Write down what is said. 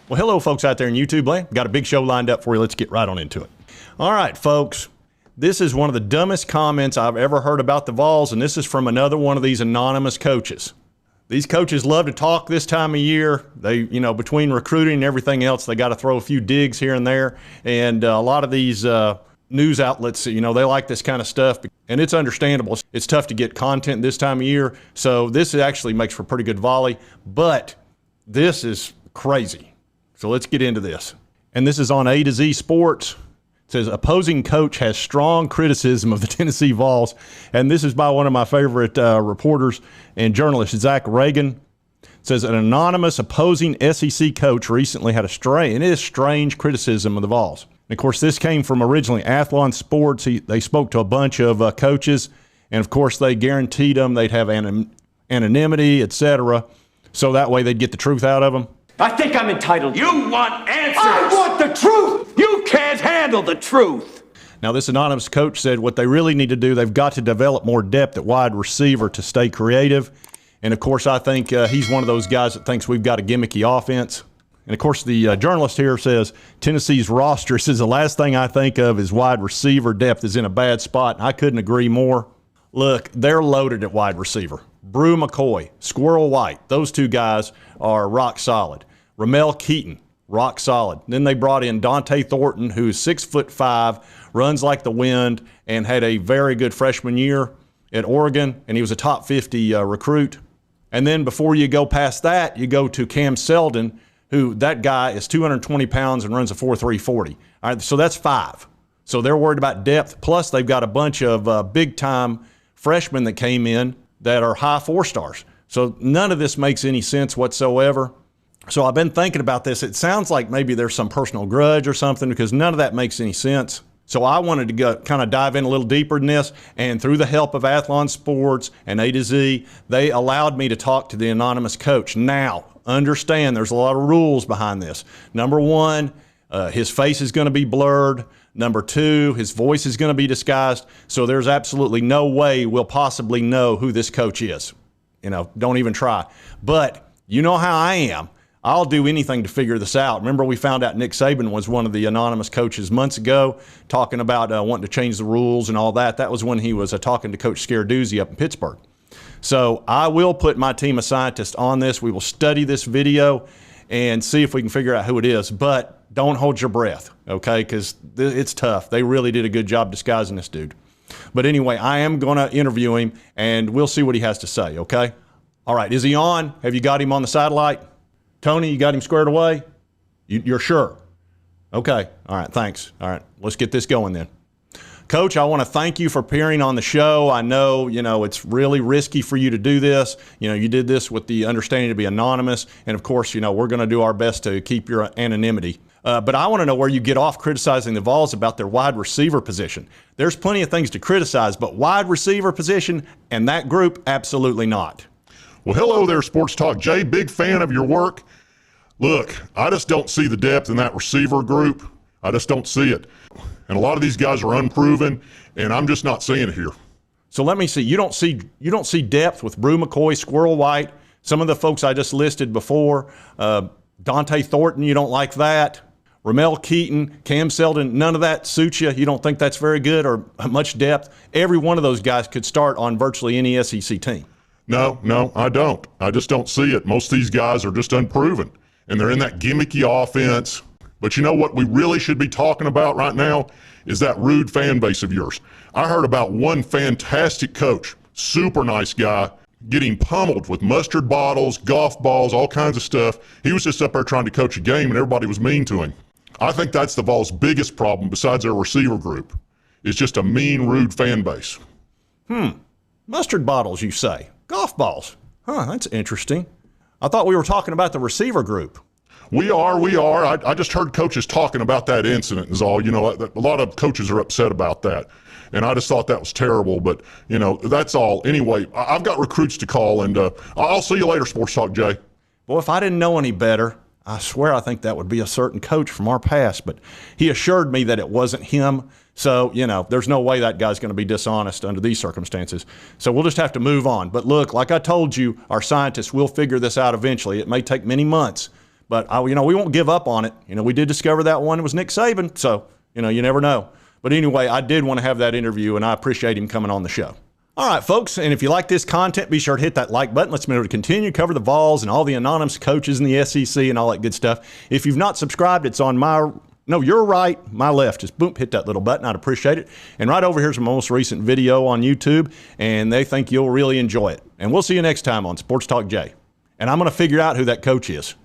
Well, hello, folks out there in YouTube land. Got a big show lined up for you. Let's get right on into it. All right, folks. This is one of the dumbest comments I've ever heard about the Vols, and this is from another one of these anonymous coaches. These coaches love to talk this time of year. They, between recruiting and everything else, they got to throw a few digs here and there. And a lot of these news outlets, they like this kind of stuff, and it's understandable. It's tough to get content this time of year, so this actually makes for pretty good volley, but this is crazy. So let's get into this. And this is on A to Z Sports. It says, opposing coach has strong criticism of the Tennessee Vols. And this is by one of my favorite reporters and journalists, Zach Reagan. It says, an anonymous opposing SEC coach recently had a strange criticism of the Vols. And of course, this came from originally Athlon Sports. They spoke to a bunch of coaches. And of course, they guaranteed them they'd have anonymity, etc. So that way they'd get the truth out of them. I think I'm entitled. You want answers. I want the truth. You can't handle the truth. Now, this anonymous coach said what they really need to do, they've got to develop more depth at wide receiver to stay creative. And, of course, I think he's one of those guys that thinks we've got a gimmicky offense. And, of course, the journalist here says Tennessee's roster says the last thing I think of is wide receiver depth is in a bad spot. And I couldn't agree more. Look, they're loaded at wide receiver. Brew McCoy, Squirrel White, those two guys are rock solid. Ramel Keaton, rock solid. Then they brought in Dante Thornton, who's 6'5", runs like the wind, and had a very good freshman year at Oregon, and he was a top 50 recruit. And then before you go past that, you go to Cam Seldon, who that guy is 220 pounds and runs a 4.3 40. All right, so that's 5. So they're worried about depth. Plus, they've got a bunch of big-time freshmen that came in that are high 4-stars. So none of this makes any sense whatsoever. So I've been thinking about this. It sounds like maybe there's some personal grudge or something because none of that makes any sense. So I wanted to go kind of dive in a little deeper than this, and through the help of Athlon Sports and A to Z, they allowed me to talk to the anonymous coach. Now, understand there's a lot of rules behind this. Number one, his face is going to be blurred. Number two, his voice is going to be disguised. So there's absolutely no way we'll possibly know who this coach is. Don't even try. But you know how I am. I'll do anything to figure this out. Remember, we found out Nick Saban was one of the anonymous coaches months ago, talking about wanting to change the rules and all that. That was when he was talking to Coach Scaraduzzi up in Pittsburgh. So I will put my team of scientists on this. We will study this video and see if we can figure out who it is. But don't hold your breath, okay, because it's tough. They really did a good job disguising this dude. But anyway, I am going to interview him, and we'll see what he has to say, okay? All right, is he on? Have you got him on the satellite? Tony, you got him squared away? You're sure? Okay. All right, thanks. All right, let's get this going then. Coach, I want to thank you for appearing on the show. I know, it's really risky for you to do this. You did this with the understanding to be anonymous. And, of course, we're going to do our best to keep your anonymity. But I want to know where you get off criticizing the Vols about their wide receiver position. There's plenty of things to criticize, but wide receiver position and that group, absolutely not. Well, hello there, Sports Talk Jay. Big fan of your work. Look, I just don't see the depth in that receiver group. I just don't see it. And a lot of these guys are unproven, and I'm just not seeing it here. So let me see. You don't see depth with Brew McCoy, Squirrel White, some of the folks I just listed before. Dante Thornton, you don't like that. Ramel Keaton, Cam Seldon, none of that suits you. You don't think that's very good or much depth. Every one of those guys could start on virtually any SEC team. No, I don't. I just don't see it. Most of these guys are just unproven, and they're in that gimmicky offense. But you know what we really should be talking about right now is that rude fan base of yours. I heard about one fantastic coach, super nice guy, getting pummeled with mustard bottles, golf balls, all kinds of stuff. He was just up there trying to coach a game, and everybody was mean to him. I think that's the Vols' biggest problem besides their receiver group. It's just a mean, rude fan base. Mustard bottles, you say? Golf balls. That's interesting. I thought we were talking about the receiver group. We are. I just heard coaches talking about that incident is all. A lot of coaches are upset about that. And I just thought that was terrible. But, that's all. Anyway, I've got recruits to call, and I'll see you later, Sports Talk Jay. Well, if I didn't know any better, I swear I think that would be a certain coach from our past. But he assured me that it wasn't him. So, there's no way that guy's going to be dishonest under these circumstances. So we'll just have to move on. But look, like I told you, our scientists will figure this out eventually. It may take many months. But, we won't give up on it. We did discover that one was Nick Saban, so, you never know. But anyway, I did want to have that interview, and I appreciate him coming on the show. All right, folks, and if you like this content, be sure to hit that like button. Let's be able to continue to cover the Vols and all the anonymous coaches in the SEC and all that good stuff. If you've not subscribed, it's on your right, my left. Just boom, hit that little button. I'd appreciate it. And right over here's my most recent video on YouTube, and they think you'll really enjoy it. And we'll see you next time on Sports Talk Jay. And I'm going to figure out who that coach is.